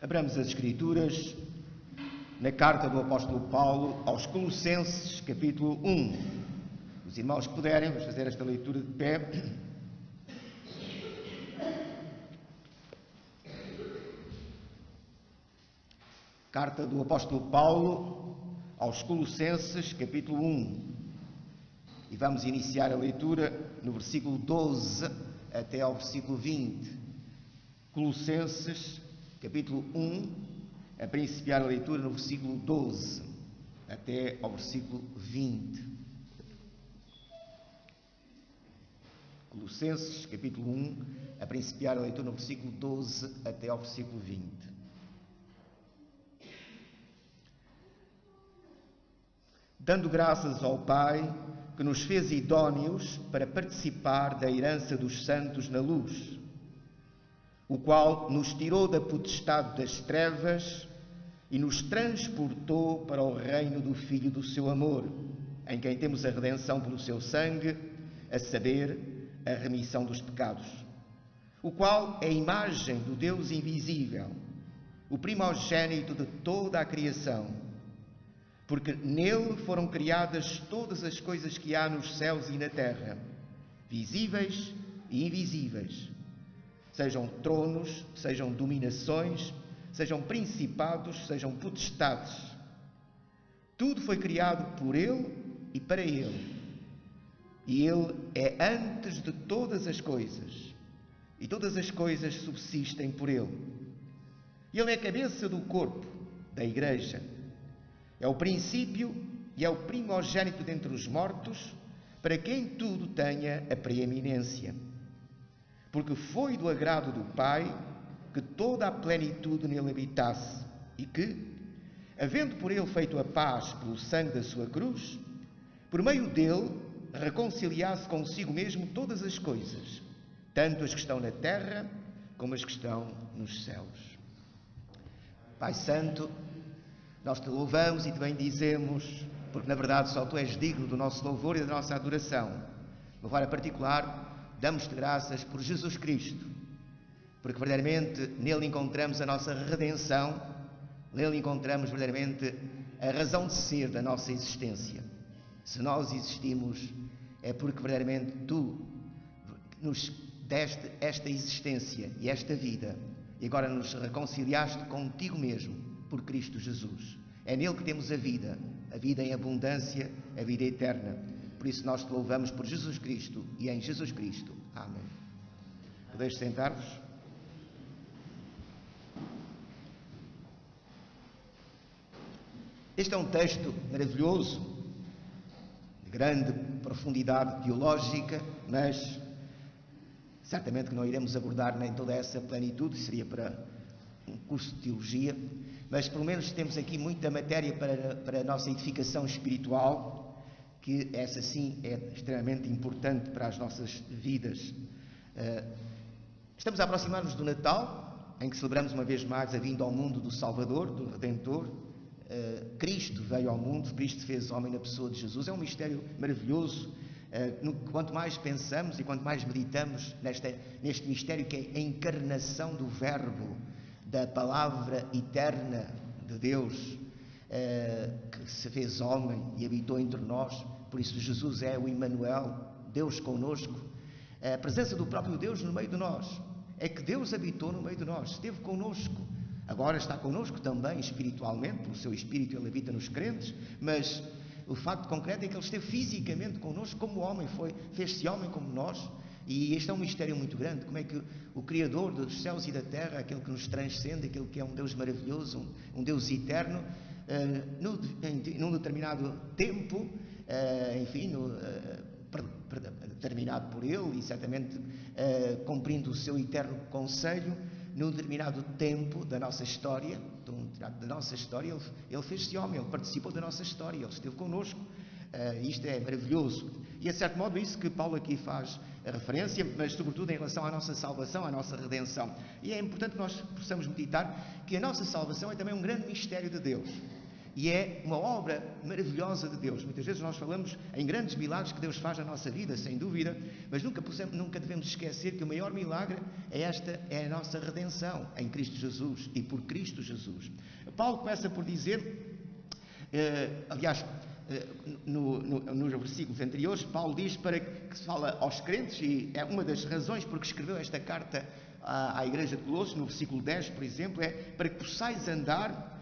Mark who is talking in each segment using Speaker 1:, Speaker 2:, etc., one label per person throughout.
Speaker 1: Abramos as Escrituras na carta do apóstolo Paulo aos Colossenses, capítulo 1. Os irmãos que puderem, vamos fazer esta leitura de pé. Carta do apóstolo Paulo aos Colossenses, capítulo 1. E vamos iniciar a leitura no versículo 12 até ao versículo 20. Colossenses, capítulo 1, a principiar a leitura no versículo 12 até ao versículo 20. Colossenses, capítulo 1, a principiar a leitura no versículo 12 até ao versículo 20. Dando graças ao Pai, que nos fez idóneos para participar da herança dos santos na luz, o qual nos tirou da potestade das trevas e nos transportou para o reino do Filho do seu amor, em quem temos a redenção pelo seu sangue, a saber, a remissão dos pecados, o qual é a imagem do Deus invisível, o primogênito de toda a criação, porque nele foram criadas todas as coisas que há nos céus e na terra, visíveis e invisíveis, sejam tronos, sejam dominações, sejam principados, sejam potestades. Tudo foi criado por Ele e para Ele. E Ele é antes de todas as coisas, e todas as coisas subsistem por Ele. Ele é a cabeça do corpo, da Igreja. É o princípio e é o primogênito dentre os mortos, para quem tudo tenha a preeminência. Porque foi do agrado do Pai que toda a plenitude nele habitasse e que, havendo por ele feito a paz pelo sangue da sua cruz, por meio dele reconciliasse consigo mesmo todas as coisas, tanto as que estão na terra como as que estão nos céus. Pai Santo, nós te louvamos e te bendizemos, porque na verdade só tu és digno do nosso louvor e da nossa adoração. Louvor em particular, damos-te graças por Jesus Cristo, porque verdadeiramente nele encontramos a nossa redenção, nele encontramos verdadeiramente a razão de ser da nossa existência. Se nós existimos, é porque verdadeiramente tu nos deste esta existência e esta vida, e agora nos reconciliaste contigo mesmo, por Cristo Jesus. É nele que temos a vida em abundância, a vida eterna. Por isso nós te louvamos por Jesus Cristo e em Jesus Cristo. Amém. Podeis sentar-vos? Este é um texto maravilhoso, de grande profundidade teológica, mas certamente que não iremos abordar nem toda essa plenitude, seria para um curso de teologia, mas pelo menos temos aqui muita matéria para a nossa edificação espiritual, que essa sim é extremamente importante para as nossas vidas. Estamos a aproximar-nos do Natal, em que celebramos uma vez mais a vinda ao mundo do Salvador, do Redentor. Cristo veio ao mundo, Cristo fez homem na pessoa de Jesus. É um mistério maravilhoso. Quanto mais pensamos e quanto mais meditamos neste mistério que é a encarnação do Verbo, da palavra eterna de Deus, que se fez homem e habitou entre nós. Por isso Jesus é o Emmanuel, Deus conosco, a presença do próprio Deus no meio de nós. É que Deus habitou no meio de nós, esteve conosco. Agora está connosco também espiritualmente, pelo seu Espírito ele habita nos crentes, mas o facto concreto é que ele esteve fisicamente connosco como homem, fez-se homem como nós. E este é um mistério muito grande, como é que o Criador dos céus e da terra, aquele que nos transcende, aquele que é um Deus maravilhoso, um Deus eterno, num determinado tempo, determinado por Ele e certamente cumprindo o seu eterno conselho, num determinado tempo da nossa história, Ele fez-se homem, Ele participou da nossa história, Ele esteve connosco. Isto é maravilhoso. E, a certo modo, é isso que Paulo aqui faz a referência, mas sobretudo em relação à nossa salvação, à nossa redenção. E é importante que nós possamos meditar que a nossa salvação é também um grande mistério de Deus. e é uma obra maravilhosa de Deus. Muitas vezes nós falamos em grandes milagres que Deus faz na nossa vida, sem dúvida, mas nunca devemos esquecer que o maior milagre é a nossa redenção em Cristo Jesus e por Cristo Jesus. Paulo começa por dizer, aliás, nos versículos anteriores, Paulo diz para que se fala aos crentes, e é uma das razões porque escreveu esta carta à igreja de Colossos, no versículo 10, por exemplo, é para que possais andar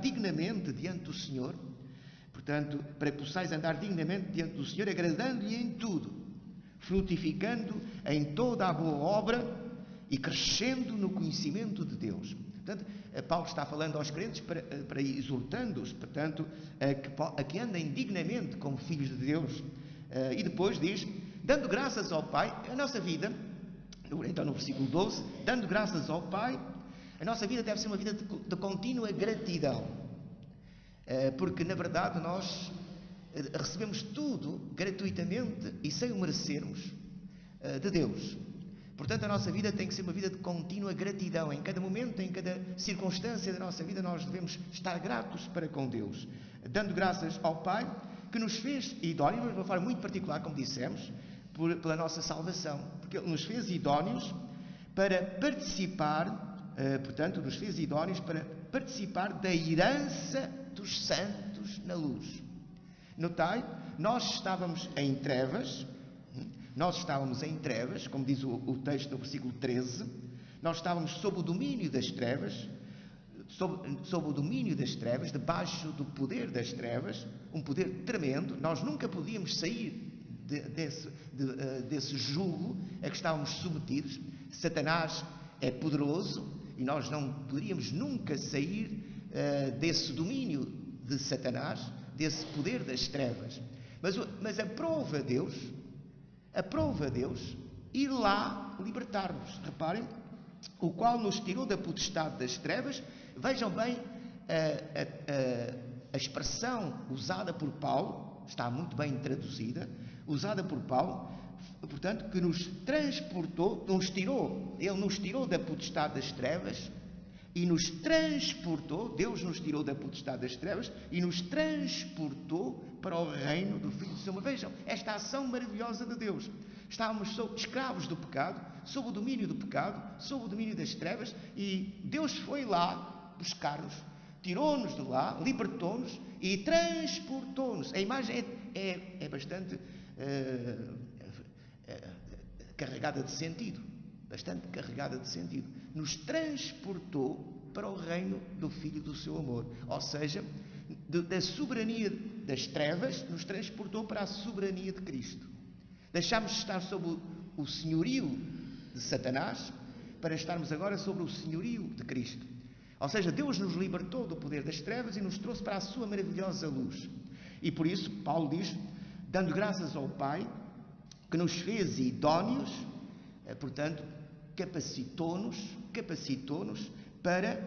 Speaker 1: dignamente diante do Senhor. Portanto, para que possais andar dignamente diante do Senhor, agradando-lhe em tudo, frutificando em toda a boa obra e crescendo no conhecimento de Deus. Portanto, Paulo está falando aos crentes para exortando-os, portanto, a que andem dignamente como filhos de Deus. E depois diz, dando graças ao Pai, a nossa vida, então no versículo 12, dando graças ao Pai, a nossa vida deve ser uma vida de contínua gratidão. Porque, na verdade, nós recebemos tudo gratuitamente e sem o merecermos de Deus. Portanto, a nossa vida tem que ser uma vida de contínua gratidão. Em cada momento, em cada circunstância da nossa vida, nós devemos estar gratos para com Deus. Dando graças ao Pai, que nos fez idóneos, de uma forma muito particular, como dissemos, pela nossa salvação. Porque Ele nos fez idóneos para participar, da herança dos santos na luz. Notai, nós estávamos em trevas, como diz o texto do versículo 13, nós estávamos sob o domínio das trevas, debaixo do poder das trevas, um poder tremendo. Nós nunca podíamos sair desse jugo a que estávamos submetidos. Satanás é poderoso e nós não poderíamos nunca sair desse domínio de Satanás, desse poder das trevas. Mas aprova Deus ir lá libertar-nos. Reparem, o qual nos tirou da potestade das trevas. Vejam bem a expressão usada por Paulo, está muito bem traduzida, usada por Paulo, portanto, que nos transportou, Ele nos tirou da potestade das trevas e nos transportou, Deus nos tirou da potestade das trevas e nos transportou para o reino do Filho do seu amor. Vejam, esta ação maravilhosa de Deus. Estávamos escravos do pecado, sob o domínio do pecado, sob o domínio das trevas, e Deus foi lá buscar-nos, tirou-nos de lá, libertou-nos e transportou-nos. A imagem é bastante carregada de sentido, Nos transportou para o reino do Filho do seu amor, ou seja, da soberania das trevas, nos transportou para a soberania de Cristo. Deixámos de estar sob o senhorio de Satanás para estarmos agora sobre o senhorio de Cristo. Ou seja, Deus nos libertou do poder das trevas e nos trouxe para a sua maravilhosa luz. E por isso, Paulo diz, dando graças ao Pai, que nos fez idóneos, portanto, capacitou-nos para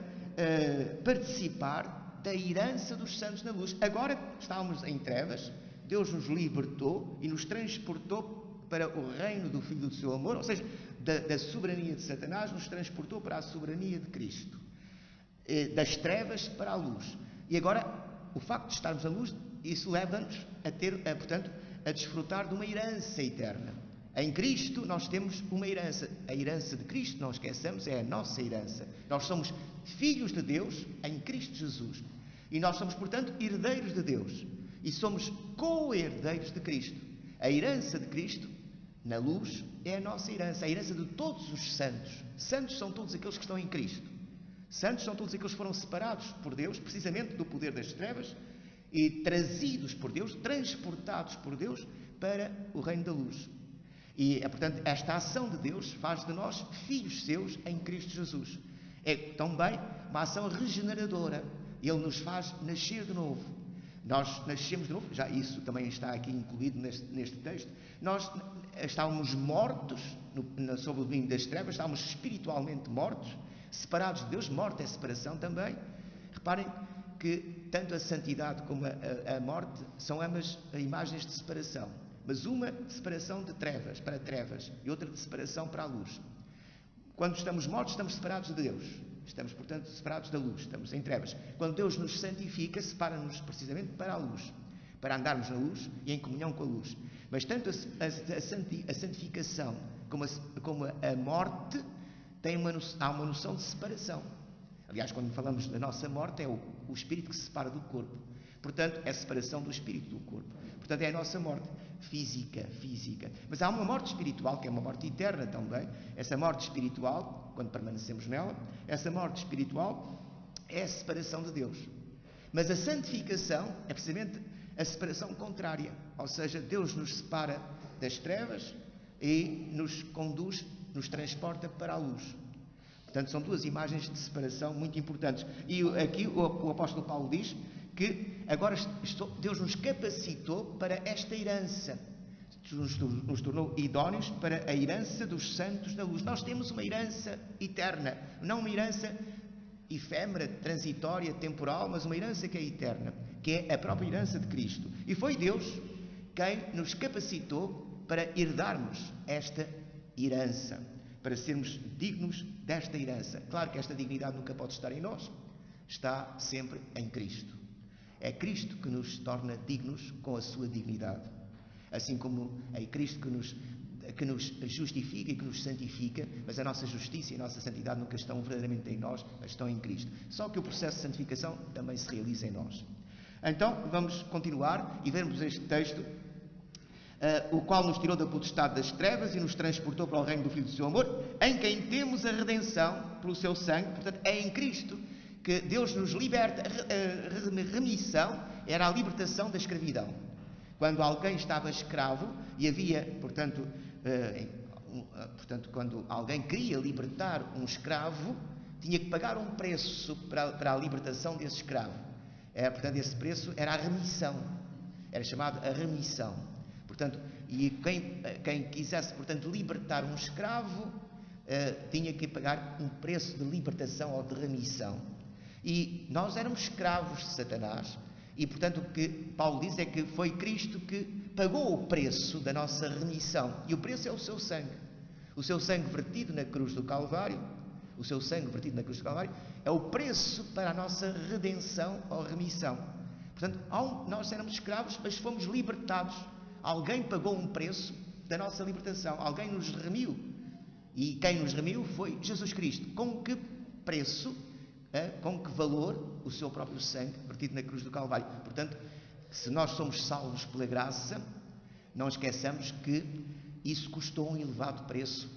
Speaker 1: participar da herança dos santos na luz. Agora estávamos em trevas, Deus nos libertou e nos transportou para o reino do Filho do seu amor, ou seja, da soberania de Satanás, nos transportou para a soberania de Cristo. Das trevas para a luz. E agora, o facto de estarmos na luz, isso leva-nos a desfrutar de uma herança eterna. Em Cristo nós temos uma herança. A herança de Cristo, não esqueçamos, é a nossa herança. Nós somos filhos de Deus em Cristo Jesus. E nós somos, portanto, herdeiros de Deus. E somos co-herdeiros de Cristo. A herança de Cristo, na luz, é a nossa herança. A herança de todos os santos. Santos são todos aqueles que estão em Cristo. Santos são todos aqueles que foram separados por Deus, precisamente do poder das trevas, e trazidos por Deus, transportados por Deus para o reino da luz. E, portanto, esta ação de Deus faz de nós filhos seus em Cristo Jesus. É também uma ação regeneradora. Ele nos faz nascer de novo. Nós nascemos de novo, já isso também está aqui incluído neste texto. Nós estávamos mortos sob o domínio das trevas, estávamos espiritualmente mortos, separados de Deus. Morte é separação também. Reparem que tanto a santidade como a morte são ambas imagens de separação, mas uma de separação de trevas para trevas e outra de separação para a luz. Quando estamos mortos, estamos separados de Deus, Estamos, portanto, separados da luz, estamos em trevas. Quando Deus nos santifica, separa-nos precisamente para a luz, para andarmos na luz e em comunhão com a luz. Mas tanto a santificação como a morte há uma noção de separação. Aliás, quando falamos da nossa morte, é o espírito que se separa do corpo. Portanto, é a separação do espírito do corpo. Portanto, é a nossa morte física. Mas há uma morte espiritual, que é uma morte eterna também. Essa morte espiritual, quando permanecemos nela, essa morte espiritual é a separação de Deus. Mas a santificação é precisamente a separação contrária. Ou seja, Deus nos separa das trevas e nos conduz, nos transporta para a luz. Portanto, são duas imagens de separação muito importantes. E aqui o apóstolo Paulo diz que agora Deus nos capacitou para esta herança. Nos tornou idóneos para a herança dos santos da luz. Nós temos uma herança eterna, não uma herança efêmera, transitória, temporal, mas uma herança que é eterna, que é a própria herança de Cristo. E foi Deus quem nos capacitou para herdarmos esta herança, para sermos dignos desta herança. Claro que esta dignidade nunca pode estar em nós, está sempre em Cristo. É Cristo que nos torna dignos com a sua dignidade. Assim como é Cristo que nos justifica e que nos santifica, mas a nossa justiça e a nossa santidade nunca estão verdadeiramente em nós, mas estão em Cristo. Só que o processo de santificação também se realiza em nós. Então, vamos continuar e vermos este texto, o qual nos tirou da potestade das trevas e nos transportou para o reino do Filho do seu amor, em quem temos a redenção pelo seu sangue. Portanto, é em Cristo que Deus nos liberta. A remissão era a libertação da escravidão. Quando alguém estava escravo e havia, portanto, quando alguém queria libertar um escravo, tinha que pagar um preço para a libertação desse escravo. Portanto, esse preço era a remissão. Era chamado a remissão. Portanto, e quem quisesse, portanto, libertar um escravo, tinha que pagar um preço de libertação ou de remissão. E nós éramos escravos de Satanás. E, portanto, o que Paulo diz é que foi Cristo que pagou o preço da nossa remissão. E o preço é o seu sangue. O seu sangue vertido na cruz do Calvário. O seu sangue vertido na cruz do Calvário é o preço para a nossa redenção ou remissão. Portanto, nós éramos escravos, mas fomos libertados. Alguém pagou um preço da nossa libertação. Alguém nos remiu. E quem nos remiu foi Jesus Cristo. Com que preço? Com que valor? O seu próprio sangue vertido na cruz do Calvário. Portanto, se nós somos salvos pela graça, não esqueçamos que isso custou um elevado preço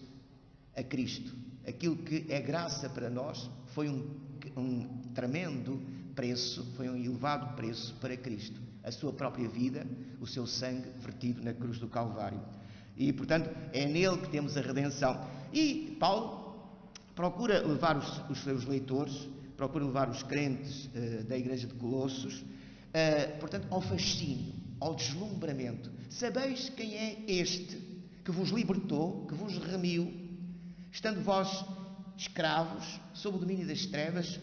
Speaker 1: a Cristo. Aquilo que é graça para nós foi um tremendo preço, foi um elevado preço para Cristo. A sua própria vida, o seu sangue vertido na cruz do Calvário. E, portanto, é nele que temos a redenção. E Paulo procura levar os seus leitores, procura levar os crentes da igreja de Colossos, portanto, ao fascínio, ao deslumbramento. Sabeis quem é este que vos libertou, que vos remiu, estando vós escravos, sob o domínio das trevas,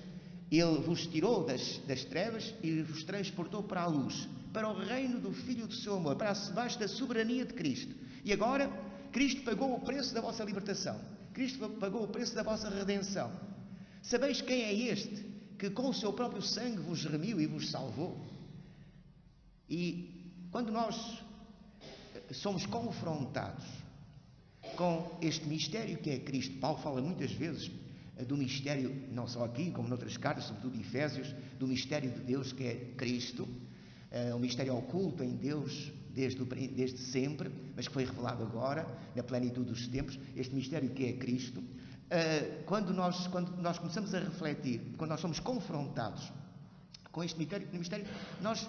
Speaker 1: ele vos tirou das trevas e vos transportou para a luz, para o reino do Filho do seu amor, para debaixo da soberania de Cristo. E agora, Cristo pagou o preço da vossa libertação. Cristo pagou o preço da vossa redenção. Sabeis quem é este que com o seu próprio sangue vos remiu e vos salvou? E quando nós somos confrontados com este mistério que é Cristo, Paulo fala muitas vezes do mistério, não só aqui, como noutras cartas, sobretudo em Efésios, do mistério de Deus que é Cristo, um mistério oculto em Deus desde sempre, mas que foi revelado agora, na plenitude dos tempos, este mistério que é Cristo. Quando nós começamos a refletir, quando nós somos confrontados com este mistério, nós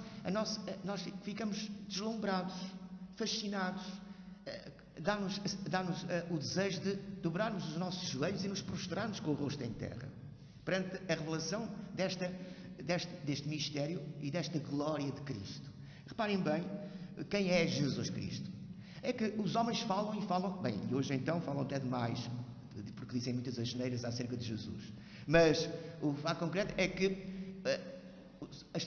Speaker 1: ficamos deslumbrados, fascinados, dá-nos o desejo de dobrarmos os nossos joelhos e nos prostrarmos com o rosto em terra, perante a revelação deste mistério e desta glória de Cristo. Reparem bem, quem é Jesus Cristo? É que os homens falam, bem, e hoje então falam até demais, porque dizem muitas asneiras acerca de Jesus. Mas o fato concreto é que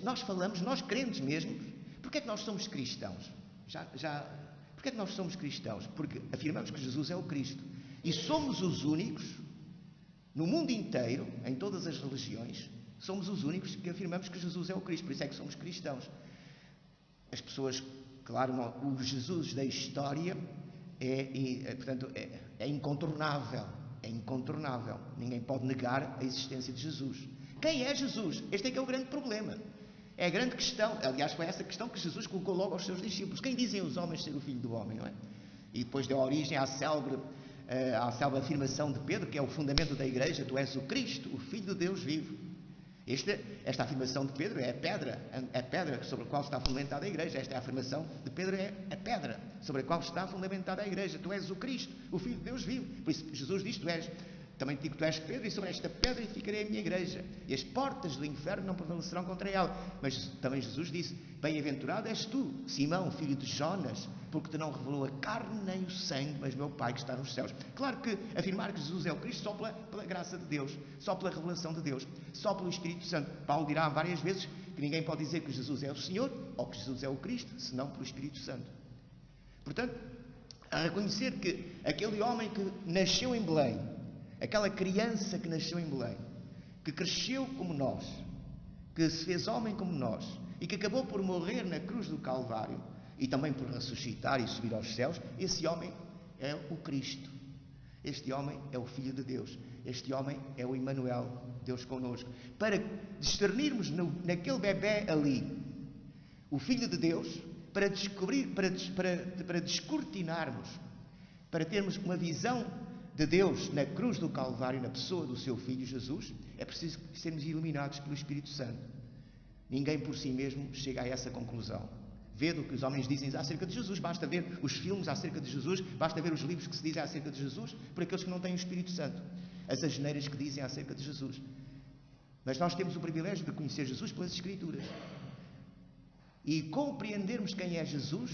Speaker 1: nós falamos, nós crentes mesmo, porque é que nós somos cristãos? Porque é que nós somos cristãos? Porque afirmamos que Jesus é o Cristo. E somos os únicos No mundo inteiro, em todas as religiões, somos os únicos que afirmamos que Jesus é o Cristo, por isso é que somos cristãos. As pessoas, claro, o Jesus da história é incontornável. É incontornável. Ninguém pode negar a existência de Jesus. Quem é Jesus? Este é que é o grande problema. É a grande questão. Aliás, foi essa questão que Jesus colocou logo aos seus discípulos. Quem dizem os homens ser o Filho do Homem, não é? E depois deu origem à célebre afirmação de Pedro, que é o fundamento da Igreja: tu és o Cristo, o Filho de Deus vivo. Esta afirmação de Pedro é a pedra sobre a qual está fundamentada a Igreja. Esta é a afirmação de Pedro, é a pedra sobre a qual está fundamentada a Igreja. Tu és o Cristo, o Filho de Deus vivo. Por isso Jesus diz: também te digo que tu és Pedro, e sobre esta pedra edificarei a minha Igreja, e as portas do inferno não prevalecerão contra ela. Mas também Jesus disse: bem-aventurado és tu, Simão, filho de Jonas, porque te não revelou a carne nem o sangue, mas meu Pai que está nos céus. Claro que afirmar que Jesus é o Cristo só pela graça de Deus, só pela revelação de Deus, só pelo Espírito Santo. Paulo dirá várias vezes que ninguém pode dizer que Jesus é o Senhor ou que Jesus é o Cristo, senão pelo Espírito Santo. Portanto, a reconhecer que aquele homem que nasceu em Belém, aquela criança que nasceu em Belém, que cresceu como nós, que se fez homem como nós e que acabou por morrer na cruz do Calvário e também por ressuscitar e subir aos céus, esse homem é o Cristo. Este homem é o Filho de Deus. Este homem é o Emmanuel, Deus connosco. Para discernirmos naquele bebé ali o Filho de Deus, para descobrir, para descortinarmos, para termos uma visão de Deus na cruz do Calvário, na pessoa do seu Filho Jesus, é preciso sermos iluminados pelo Espírito Santo. Ninguém por si mesmo chega a essa conclusão. Vê do que os homens dizem acerca de Jesus, basta ver os filmes acerca de Jesus, basta ver os livros que se dizem acerca de Jesus, por aqueles que não têm o Espírito Santo, as asneiras que dizem acerca de Jesus. Mas nós temos o privilégio de conhecer Jesus pelas Escrituras e compreendermos quem é Jesus,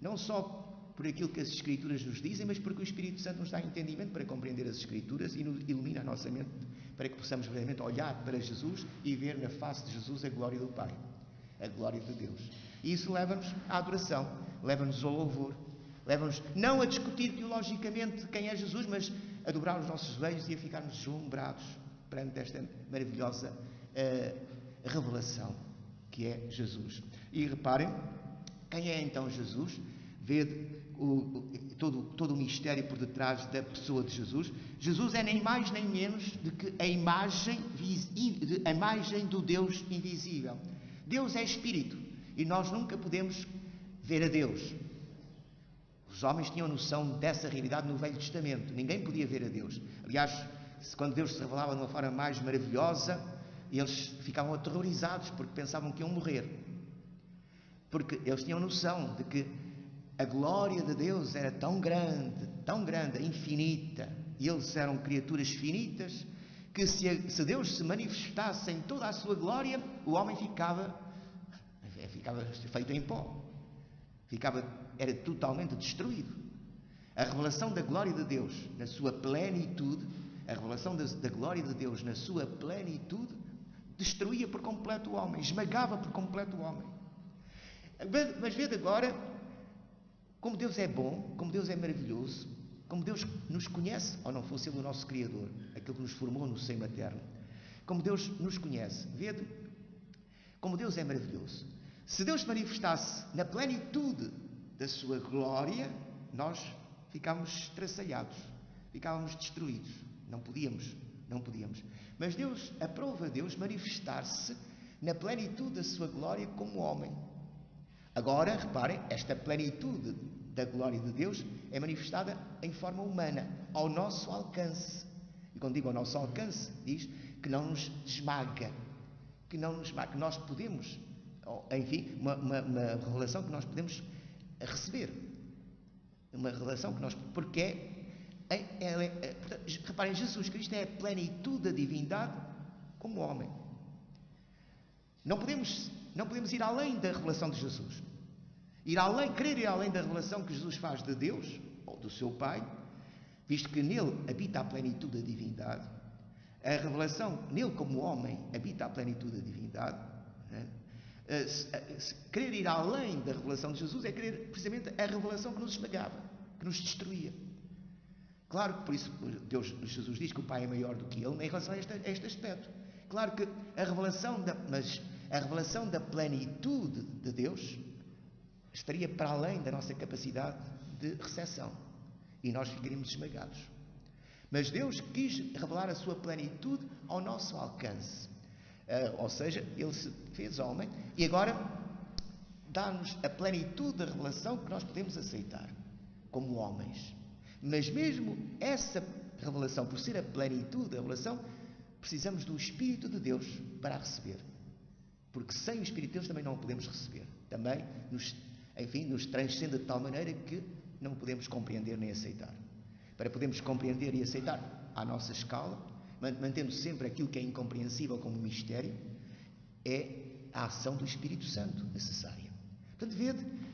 Speaker 1: não só por aquilo que as Escrituras nos dizem, mas porque o Espírito Santo nos dá entendimento para compreender as Escrituras e nos ilumina a nossa mente para que possamos verdadeiramente olhar para Jesus e ver na face de Jesus a glória do Pai, a glória de Deus. E isso leva-nos à adoração, leva-nos ao louvor, leva-nos não a discutir teologicamente quem é Jesus, mas a dobrar os nossos joelhos e a ficarmos deslumbrados perante esta maravilhosa revelação que é Jesus. E reparem, quem é então Jesus? Vê todo o mistério por detrás da pessoa de Jesus. Jesus é nem mais nem menos do que a imagem do Deus invisível. Deus é Espírito e nós nunca podemos ver a Deus. Os homens tinham noção dessa realidade no Velho Testamento. Ninguém podia ver a Deus. Aliás, quando Deus se revelava de uma forma mais maravilhosa, eles ficavam aterrorizados porque pensavam que iam morrer. Porque eles tinham noção de que a glória de Deus era tão grande, infinita, e eles eram criaturas finitas, que se Deus se manifestasse em toda a sua glória, o homem ficava feito em pó, era totalmente destruído. A revelação da glória de Deus na sua plenitude, destruía por completo o homem, esmagava por completo o homem. Mas vede agora como Deus é bom, como Deus é maravilhoso, como Deus nos conhece, ou não fosse Ele o nosso Criador, aquele que nos formou no seio materno, como Deus nos conhece. Vede como Deus é maravilhoso. Se Deus se manifestasse na plenitude da sua glória, nós ficávamos estraçalhados, ficávamos destruídos. Não podíamos. Mas Deus, aprova Deus manifestar-se na plenitude da sua glória como homem. Agora, reparem, esta plenitude da glória de Deus é manifestada em forma humana, ao nosso alcance. E quando digo ao nosso alcance, diz que não nos esmaga, que nós podemos, enfim, uma revelação que nós podemos receber. Uma revelação que nós... Porque reparem, Jesus Cristo é a plenitude da divindade como homem. Não podemos ir além da revelação de Jesus. Querer ir além da revelação que Jesus faz de Deus, ou do seu Pai, visto que nele habita a plenitude da divindade. A revelação, nele como homem, habita a plenitude da divindade. Né? Querer ir além da revelação de Jesus é querer precisamente a revelação que nos esmagava, que nos destruía. Claro que por isso Jesus diz que o Pai é maior do que Ele em relação a este aspecto. Claro que a revelação da plenitude de Deus estaria para além da nossa capacidade de recepção. E nós ficaríamos esmagados. Mas Deus quis revelar a sua plenitude ao nosso alcance. Ou seja, Ele se fez homem e agora dá-nos a plenitude da revelação que nós podemos aceitar como homens. Mas mesmo essa revelação, por ser a plenitude da revelação, precisamos do Espírito de Deus para a receber. Porque sem o Espírito de Deus também não a podemos receber. Também nos transcende de tal maneira que não o podemos compreender nem aceitar. Para podermos compreender e aceitar à nossa escala, mantendo sempre aquilo que é incompreensível como mistério, é a ação do Espírito Santo necessária. Portanto, vede,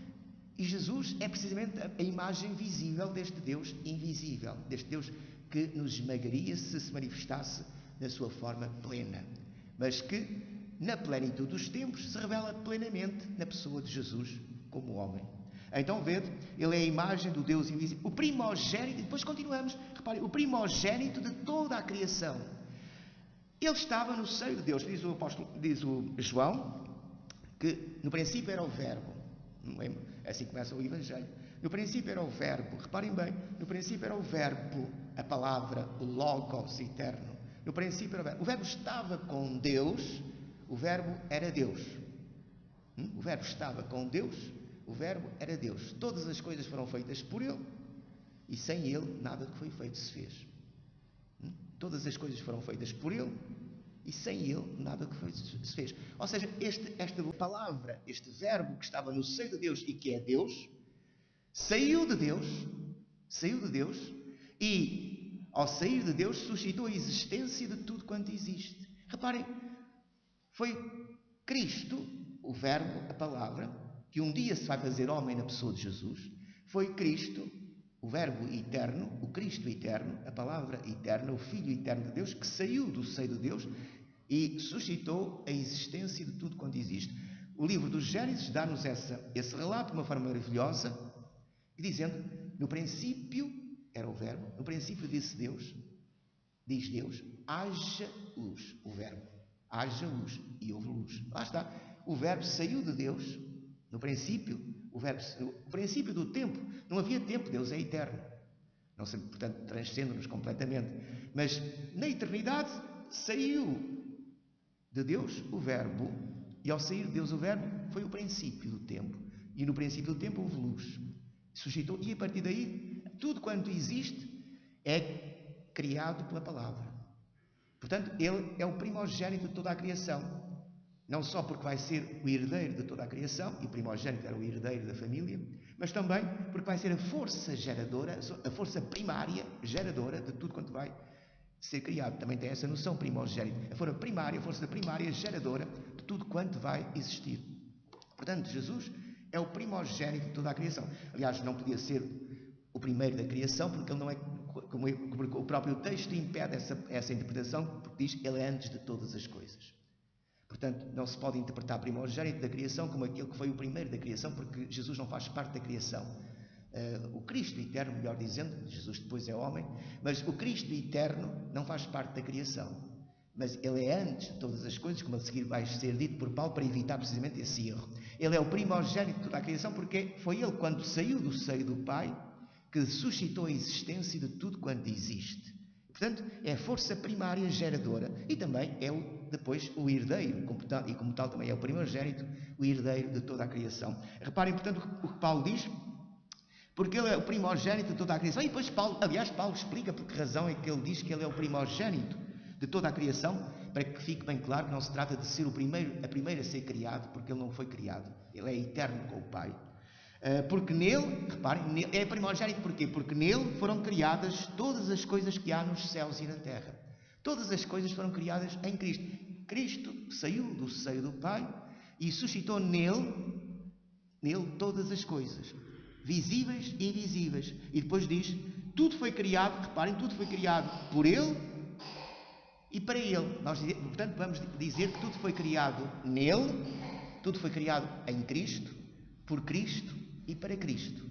Speaker 1: e Jesus é precisamente a imagem visível deste Deus invisível, deste Deus que nos esmagaria se manifestasse na sua forma plena, mas que, na plenitude dos tempos, se revela plenamente na pessoa de Jesus como homem. Então, vede, ele é a imagem do Deus invisível, o primogênito, e depois continuamos, reparem, o primogênito de toda a criação. Ele estava no seio de Deus, diz o João, que no princípio era o Verbo, não lembro, assim começa o Evangelho. No princípio era o Verbo, reparem bem, no princípio era o Verbo, a palavra, o Logos eterno. No princípio era o Verbo. O Verbo estava com Deus, o Verbo era Deus. O Verbo estava com Deus, o Verbo era Deus. Todas as coisas foram feitas por Ele e sem Ele nada do que foi feito se fez. Todas as coisas foram feitas por Ele e sem Ele nada do que foi se fez. Ou seja, esta palavra, este Verbo que estava no seio de Deus e que é Deus, saiu de Deus e, ao sair de Deus, suscitou a existência de tudo quanto existe. Reparem, foi Cristo, o Verbo, a palavra, que um dia se vai fazer homem na pessoa de Jesus. Foi Cristo, o Verbo eterno, o Cristo eterno, a palavra eterna, o Filho eterno de Deus, que saiu do seio de Deus e suscitou a existência de tudo quanto existe. O livro dos Gênesis dá-nos esse relato de uma forma maravilhosa, dizendo, no princípio era o Verbo, no princípio diz Deus, haja luz, o Verbo, haja luz, e houve luz. Lá está, o Verbo saiu de Deus, no princípio, o princípio do tempo, não havia tempo, Deus é eterno, não sei, portanto, transcende-nos completamente, mas na eternidade saiu de Deus o Verbo, e ao sair de Deus o Verbo, foi o princípio do tempo, e no princípio do tempo houve luz, suscitou, e a partir daí, tudo quanto existe é criado pela palavra. Portanto, ele é o primogênito de toda a criação. Não só porque vai ser o herdeiro de toda a criação, e o primogênito era o herdeiro da família, mas também porque vai ser a força geradora, a força primária geradora de tudo quanto vai ser criado. Também tem essa noção primogênito. A força primária geradora de tudo quanto vai existir. Portanto, Jesus é o primogênito de toda a criação. Aliás, não podia ser o primeiro da criação, porque ele não é, porque o próprio texto impede essa interpretação, porque diz que ele é antes de todas as coisas. Portanto, não se pode interpretar primogênito da criação como aquele que foi o primeiro da criação, porque Jesus não faz parte da criação. O Cristo eterno, melhor dizendo, Jesus depois é homem, mas o Cristo eterno não faz parte da criação. Mas ele é antes de todas as coisas, como a seguir vai ser dito por Paulo, para evitar precisamente esse erro. Ele é o primogênito de toda a criação, porque foi ele, quando saiu do seio do Pai, que suscitou a existência de tudo quanto existe. Portanto, é a força primária geradora e também é depois o herdeiro, e como tal também é o primogênito, o herdeiro de toda a criação. Reparem, portanto, o que Paulo diz, porque ele é o primogênito de toda a criação. E depois Paulo explica por que razão é que ele diz que ele é o primogênito de toda a criação, para que fique bem claro que não se trata de ser a primeira a ser criado, porque ele não foi criado. Ele é eterno com o Pai. Porque nele, reparem, é primogênito porquê? Porque nele foram criadas todas as coisas que há nos céus e na terra. Todas as coisas foram criadas em Cristo. Cristo saiu do seio do Pai e suscitou nele todas as coisas, visíveis e invisíveis. E depois diz, tudo foi criado, reparem, tudo foi criado por Ele e para Ele. Portanto, vamos dizer que tudo foi criado nele, tudo foi criado em Cristo, por Cristo e para Cristo.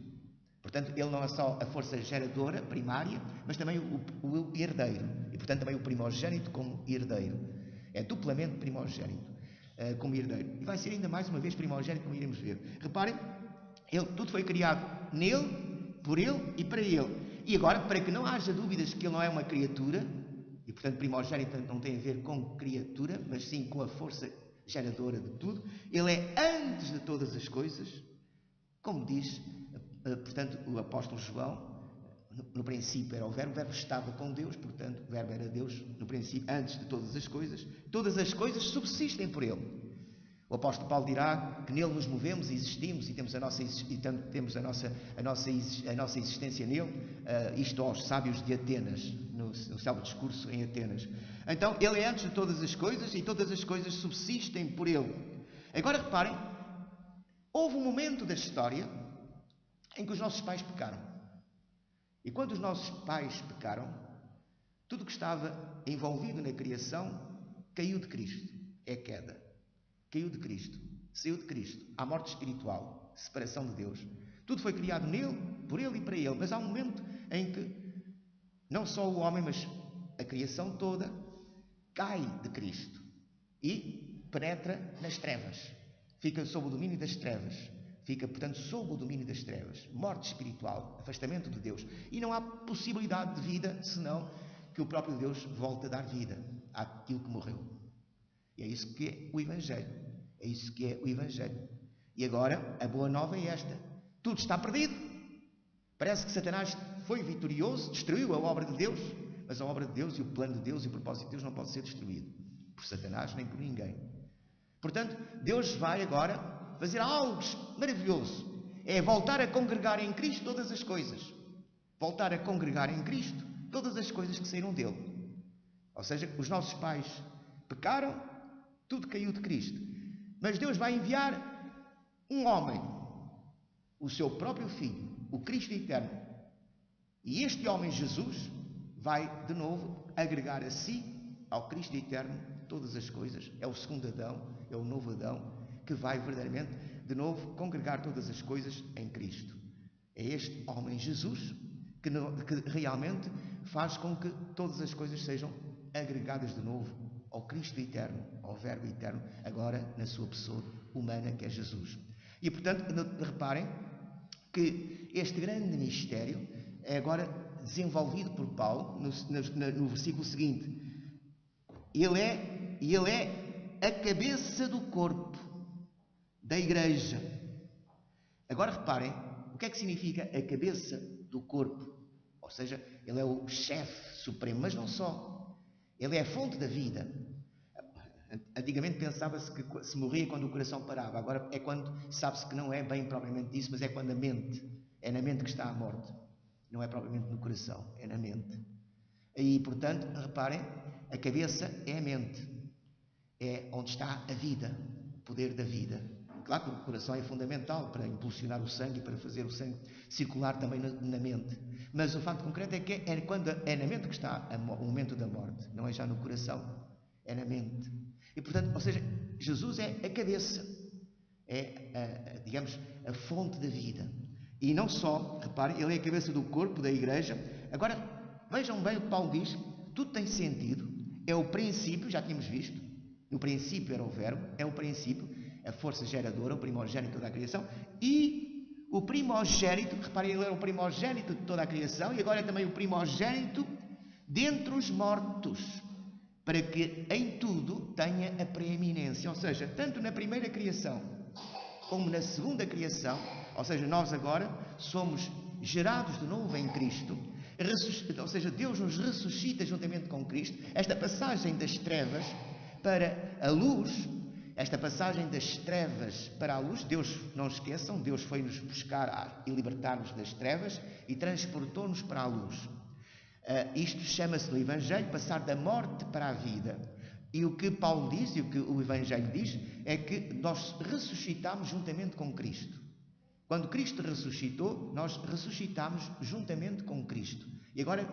Speaker 1: Portanto, ele não é só a força geradora primária, mas também o herdeiro. E, portanto, também o primogênito como herdeiro. É duplamente primogênito como herdeiro. E vai ser ainda mais uma vez primogênito, como iremos ver. Reparem, tudo foi criado nele, por ele e para ele. E agora, para que não haja dúvidas que ele não é uma criatura, e portanto primogênito não tem a ver com criatura, mas sim com a força geradora de tudo, ele é antes de todas as coisas, como diz, portanto, o apóstolo João, no princípio era o verbo estava com Deus, portanto, o verbo era Deus, no princípio, antes de todas as coisas subsistem por ele. O apóstolo Paulo dirá que nele nos movemos e existimos e temos a nossa existência nele, isto aos sábios de Atenas, no célebre discurso em Atenas. Então, ele é antes de todas as coisas e todas as coisas subsistem por ele. Agora reparem, houve um momento da história em que os nossos pais pecaram. E quando os nossos pais pecaram, tudo que estava envolvido na criação caiu de Cristo. É queda. Caiu de Cristo, saiu de Cristo, à morte espiritual, separação de Deus. Tudo foi criado nele, por ele e para ele. Mas há um momento em que não só o homem, mas a criação toda cai de Cristo e penetra nas trevas. Fica sob o domínio das trevas. Fica, portanto, sob o domínio das trevas. Morte espiritual, afastamento de Deus. E não há possibilidade de vida, senão que o próprio Deus volte a dar vida àquilo que morreu. E é isso que é o Evangelho. É isso que é o Evangelho. E agora, a boa nova é esta. Tudo está perdido. Parece que Satanás foi vitorioso, destruiu a obra de Deus, mas a obra de Deus e o plano de Deus e o propósito de Deus não pode ser destruído por Satanás nem por ninguém. Portanto, Deus vai agora fazer algo maravilhoso. É voltar a congregar em Cristo todas as coisas. Voltar a congregar em Cristo todas as coisas que saíram dele. Ou seja, os nossos pais pecaram, tudo caiu de Cristo. Mas Deus vai enviar um homem, o seu próprio Filho, o Cristo eterno. E este homem, Jesus, vai de novo agregar a si, ao Cristo eterno, todas as coisas. É o segundo Adão, é o novo Adão, que vai verdadeiramente, de novo, congregar todas as coisas em Cristo. É este homem, Jesus, que realmente faz com que todas as coisas sejam agregadas de novo ao Cristo eterno, ao Verbo eterno, agora na sua pessoa humana, que é Jesus. E, portanto, reparem que este grande mistério é agora desenvolvido por Paulo no versículo seguinte. Ele é a cabeça do corpo, da igreja. Agora reparem, o que é que significa a cabeça do corpo? Ou seja, ele é o chefe supremo, mas não só. Ele é a fonte da vida. Antigamente pensava-se que se morria quando o coração parava. Agora é quando, sabe-se que não é bem propriamente isso, mas é quando a mente, é na mente que está a morte. Não é propriamente no coração, é na mente. E, portanto, reparem, a cabeça é a mente. É onde está a vida, o poder da vida. Claro que o coração é fundamental para impulsionar o sangue e para fazer o sangue circular também na mente. Mas o facto concreto é que é quando é na mente que está o momento da morte. Não é já no coração, é na mente. E, portanto, ou seja, Jesus é a cabeça. É, digamos, a fonte da vida. E não só, reparem, ele é a cabeça do corpo, da igreja. Agora, vejam bem o que Paulo diz. Tudo tem sentido. É o princípio, já tínhamos visto. No princípio era o verbo, é o princípio, a força geradora, o primogênito da criação. E o primogênito, reparem, ele era o primogênito de toda a criação e agora é também o primogênito dentre os mortos, para que em tudo tenha a preeminência. Ou seja, tanto na primeira criação como na segunda criação, ou seja, nós agora somos gerados de novo em Cristo, ou seja, Deus nos ressuscita juntamente com Cristo. Esta passagem das trevas para a luz, esta passagem das trevas para a luz, Deus, não esqueçam, Deus foi-nos buscar e libertar-nos das trevas e transportou-nos para a luz. Isto chama-se no Evangelho passar da morte para a vida. E o que Paulo diz e o que o Evangelho diz é que nós ressuscitamos juntamente com Cristo. Quando Cristo ressuscitou, nós ressuscitamos juntamente com Cristo. E agora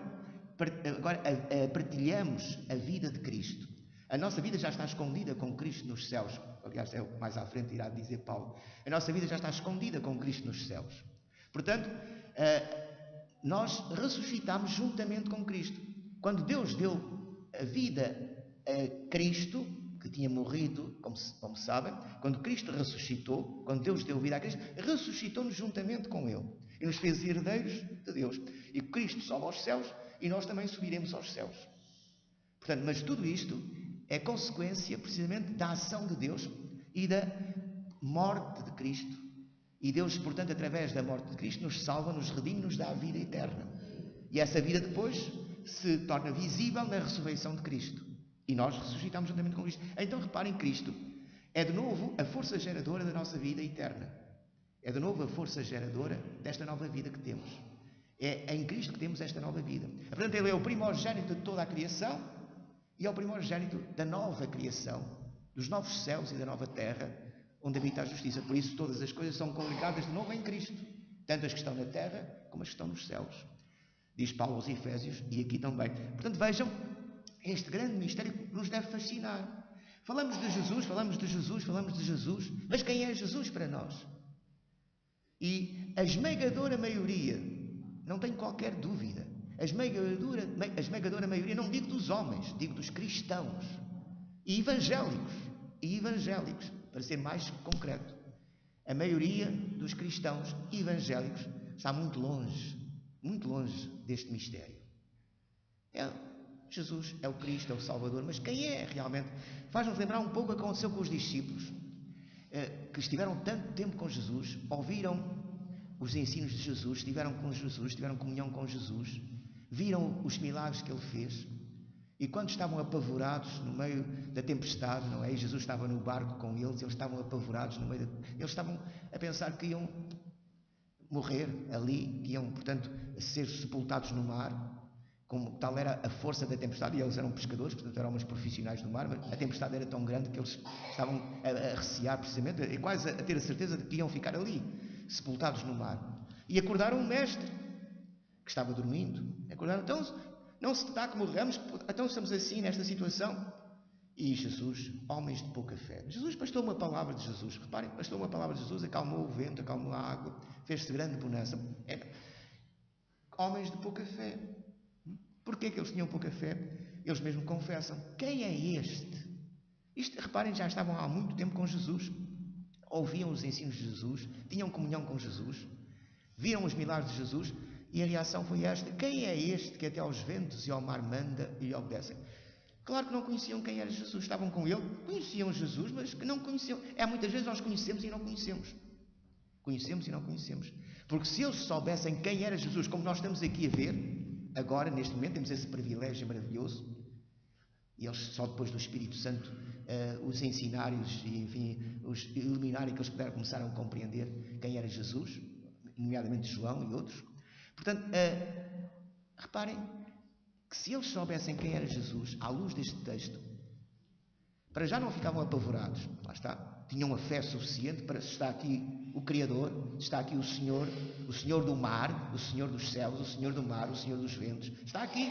Speaker 1: partilhamos a vida de Cristo. A nossa vida já está escondida com Cristo nos céus. Aliás, é o que mais à frente irá dizer Paulo. A nossa vida já está escondida com Cristo nos céus. Portanto, nós ressuscitamos juntamente com Cristo. Quando Deus deu a vida a Cristo, que tinha morrido, como sabem, quando Cristo ressuscitou, quando Deus deu vida a Cristo, ressuscitou-nos juntamente com Ele e nos fez herdeiros de Deus. E Cristo sobe aos céus e nós também subiremos aos céus. Portanto, mas tudo isto é consequência precisamente da ação de Deus e da morte de Cristo. E Deus, portanto, através da morte de Cristo, nos salva, nos redime, nos dá a vida eterna. E essa vida depois se torna visível na ressurreição de Cristo. E nós ressuscitamos juntamente com Cristo. Então reparem, Cristo é de novo a força geradora da nossa vida eterna. É de novo a força geradora desta nova vida que temos. É em Cristo que temos esta nova vida. Portanto, Ele é o primogénito de toda a criação e é o primogénito da nova criação, dos novos céus e da nova terra, onde habita a justiça. Por isso todas as coisas são congregadas de novo em Cristo, tanto as que estão na terra como as que estão nos céus. Diz Paulo aos Efésios, e aqui também. Portanto, vejam este grande mistério que nos deve fascinar. Falamos de Jesus, mas quem é Jesus para nós? E a esmagadora maioria, não tenho qualquer dúvida, a esmagadora maioria, não digo dos homens, digo dos cristãos e evangélicos, para ser mais concreto. A maioria dos cristãos evangélicos está muito longe deste mistério. Jesus é o Cristo, é o Salvador, mas quem é realmente? Faz-nos lembrar um pouco o que aconteceu com os discípulos, que estiveram tanto tempo com Jesus, ouviram os ensinos de Jesus, estiveram com Jesus, tiveram comunhão com Jesus, viram os milagres que Ele fez, e quando estavam apavorados no meio da tempestade, não é? E Jesus estava no barco com eles estavam apavorados no meio eles estavam a pensar que iam morrer ali, que iam, portanto, ser sepultados no mar, como tal era a força da tempestade, e eles eram pescadores, portanto eram homens profissionais do mar, mas a tempestade era tão grande que eles estavam a recear precisamente, e quase a ter a certeza de que iam ficar ali, sepultados no mar. E acordaram o mestre, que estava dormindo. Acordaram, então, não se dá que morramos, então estamos assim nesta situação. E Jesus, homens de pouca fé. Jesus pastou uma palavra de Jesus, reparem, pastou uma palavra de Jesus, acalmou o vento, acalmou a água, fez-se grande bonança. Homens de pouca fé. Porquê que eles tinham pouca fé? Eles mesmos confessam. Quem é este? Isto, reparem, já estavam há muito tempo com Jesus. Ouviam os ensinos de Jesus, tinham comunhão com Jesus, viram os milagres de Jesus, e a reação foi esta: quem é este que até aos ventos e ao mar manda e obedecem? Claro que não conheciam quem era Jesus, estavam com Ele, conheciam Jesus, mas que não conheciam. Muitas vezes nós conhecemos e não conhecemos. Conhecemos e não conhecemos. Porque se eles soubessem quem era Jesus, como nós estamos aqui a ver, agora, neste momento, temos esse privilégio maravilhoso, e eles só depois do Espírito Santo os ensinários e, enfim, os iluminarem, que eles puderam começar a compreender quem era Jesus, nomeadamente João e outros. Portanto, reparem que se eles soubessem quem era Jesus, à luz deste texto, para já não ficavam apavorados, lá está, tinham a fé suficiente para, está aqui o Criador, está aqui o Senhor do mar, o Senhor dos céus, o Senhor do mar, o Senhor dos ventos, está aqui.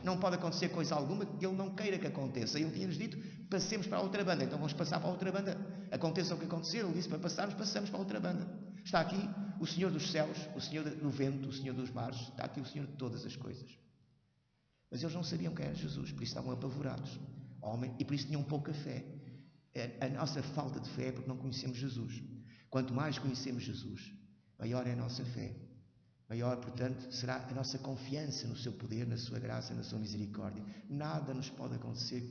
Speaker 1: Não pode acontecer coisa alguma que Ele não queira que aconteça. Ele tinha-nos dito, passemos para a outra banda. Então vamos passar para a outra banda. Aconteça o que acontecer, Ele disse para passarmos, passamos para a outra banda. Está aqui o Senhor dos céus, o Senhor do vento, o Senhor dos mares. Está aqui o Senhor de todas as coisas. Mas eles não sabiam quem era Jesus, por isso estavam apavorados. E por isso tinham pouca fé. A nossa falta de fé é porque não conhecemos Jesus. Quanto mais conhecemos Jesus, maior é a nossa fé. Maior, portanto, será a nossa confiança no seu poder, na sua graça, na sua misericórdia. Nada nos pode acontecer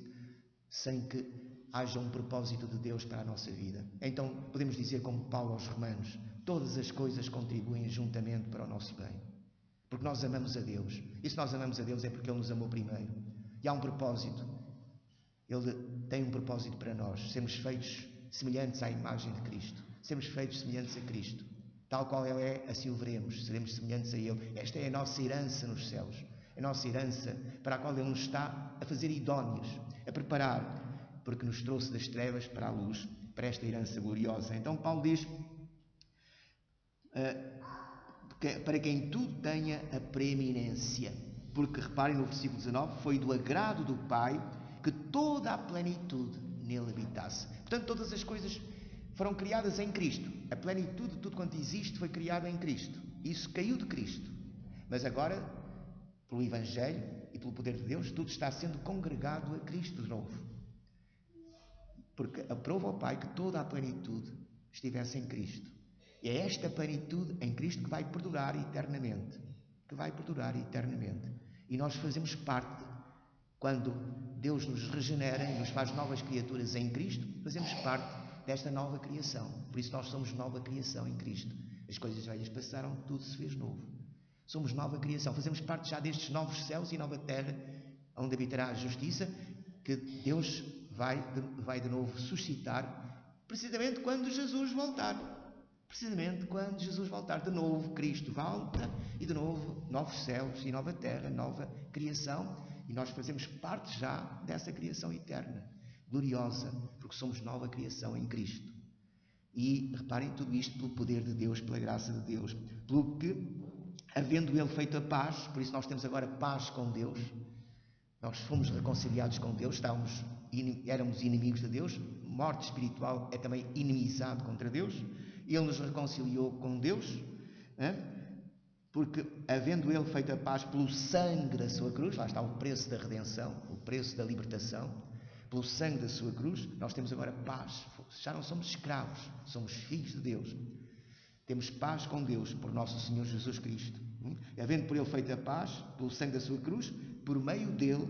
Speaker 1: sem que haja um propósito de Deus para a nossa vida. Então, podemos dizer como Paulo aos Romanos: todas as coisas contribuem juntamente para o nosso bem. Porque nós amamos a Deus. E se nós amamos a Deus é porque Ele nos amou primeiro. E há um propósito. Ele tem um propósito para nós. Sermos feitos semelhantes à imagem de Cristo. Sermos feitos semelhantes a Cristo. Tal qual Ele é, assim o veremos, seremos semelhantes a Ele. Esta é a nossa herança nos céus, a nossa herança para a qual Ele nos está a fazer idóneos, a preparar, porque nos trouxe das trevas para a luz, para esta herança gloriosa. Então Paulo diz, para quem tudo tenha a preeminência, porque reparem no versículo 19, foi do agrado do Pai que toda a plenitude nele habitasse. Portanto, todas as coisas foram criadas em Cristo. A plenitude de tudo quanto existe foi criada em Cristo. Isso caiu de Cristo. Mas agora, pelo Evangelho e pelo poder de Deus, tudo está sendo congregado a Cristo de novo. Porque aprova ao Pai que toda a plenitude estivesse em Cristo. E é esta plenitude em Cristo que vai perdurar eternamente. Que vai perdurar eternamente. E nós fazemos parte, quando Deus nos regenera e nos faz novas criaturas em Cristo, fazemos parte desta nova criação. Por isso nós somos nova criação em Cristo. As coisas velhas passaram, tudo se fez novo. Somos nova criação. Fazemos parte já destes novos céus e nova terra, onde habitará a justiça, que Deus vai de novo suscitar, precisamente quando Jesus voltar. Precisamente quando Jesus voltar. De novo, Cristo volta e de novo, novos céus e nova terra, nova criação. E nós fazemos parte já dessa criação eterna, gloriosa, porque somos nova criação em Cristo. E reparem tudo isto pelo poder de Deus, pela graça de Deus, pelo que, havendo Ele feito a paz, por isso nós temos agora paz com Deus. Nós fomos reconciliados com Deus, éramos inimigos de Deus, morte espiritual é também inimizade contra Deus. Ele nos reconciliou com Deus, porque havendo Ele feito a paz pelo sangue da sua cruz, lá está o preço da redenção, o preço da libertação, pelo sangue da sua cruz, nós temos agora paz. Já não somos escravos, somos filhos de Deus. Temos paz com Deus por nosso Senhor Jesus Cristo. Havendo por Ele feito a paz, pelo sangue da sua cruz, por meio dele,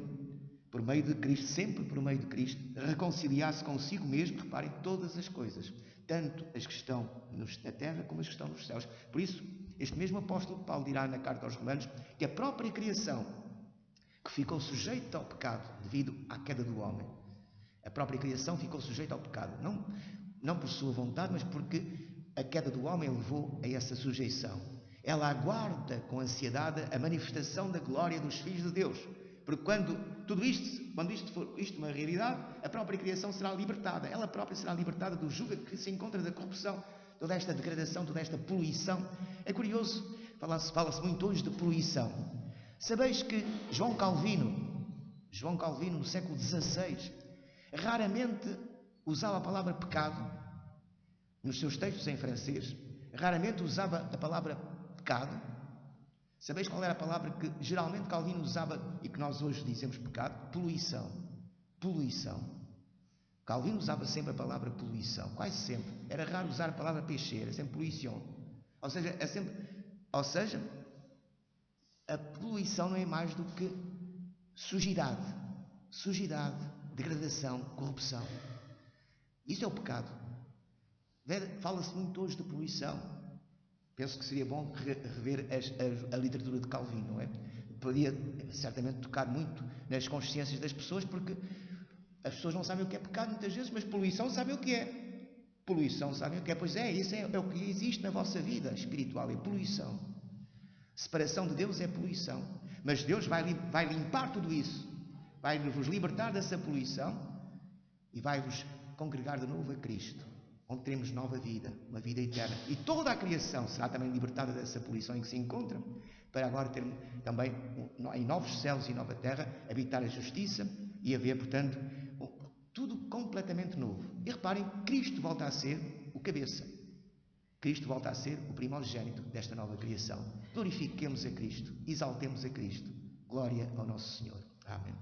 Speaker 1: por meio de Cristo, sempre por meio de Cristo, reconciliar-se consigo mesmo, reparem, todas as coisas, tanto as que estão na terra como as que estão nos céus. Por isso, este mesmo apóstolo Paulo dirá na carta aos Romanos que a própria criação, que ficou sujeita ao pecado devido à queda do homem, a própria criação ficou sujeita ao pecado, não por sua vontade, mas porque a queda do homem levou a essa sujeição. Ela aguarda com ansiedade a manifestação da glória dos filhos de Deus. Porque quando isto for uma realidade, a própria criação será libertada. Ela própria será libertada do jugo que se encontra da corrupção, toda esta degradação, toda esta poluição. É curioso, fala-se muito hoje de poluição. Sabeis que João Calvino, no século XVI, raramente usava a palavra pecado nos seus textos em francês. Raramente usava a palavra pecado. Sabeis qual era a palavra que geralmente Calvino usava e que nós hoje dizemos pecado? Poluição. Poluição. Calvino usava sempre a palavra poluição, quase sempre. Era raro usar a palavra péché, era sempre poluição. Ou seja, a poluição não é mais do que sujidade, degradação, corrupção. Isso é o pecado. Fala-se muito hoje de poluição. Penso que seria bom rever a literatura de Calvino, não é? Podia certamente tocar muito nas consciências das pessoas, porque as pessoas não sabem o que é pecado muitas vezes, mas poluição sabem o que é. Poluição sabem o que é. Pois é, isso é o que existe na vossa vida espiritual, é poluição. Separação de Deus é poluição. Mas Deus vai limpar tudo isso, vai-vos libertar dessa poluição e vai-vos congregar de novo a Cristo, onde teremos nova vida, uma vida eterna. E toda a criação será também libertada dessa poluição em que se encontra, para agora ter também, em novos céus e nova terra, habitar a justiça e haver, portanto, tudo completamente novo. E reparem, Cristo volta a ser o cabeça. Cristo volta a ser o primogênito desta nova criação. Glorifiquemos a Cristo, exaltemos a Cristo. Glória ao nosso Senhor. Amém.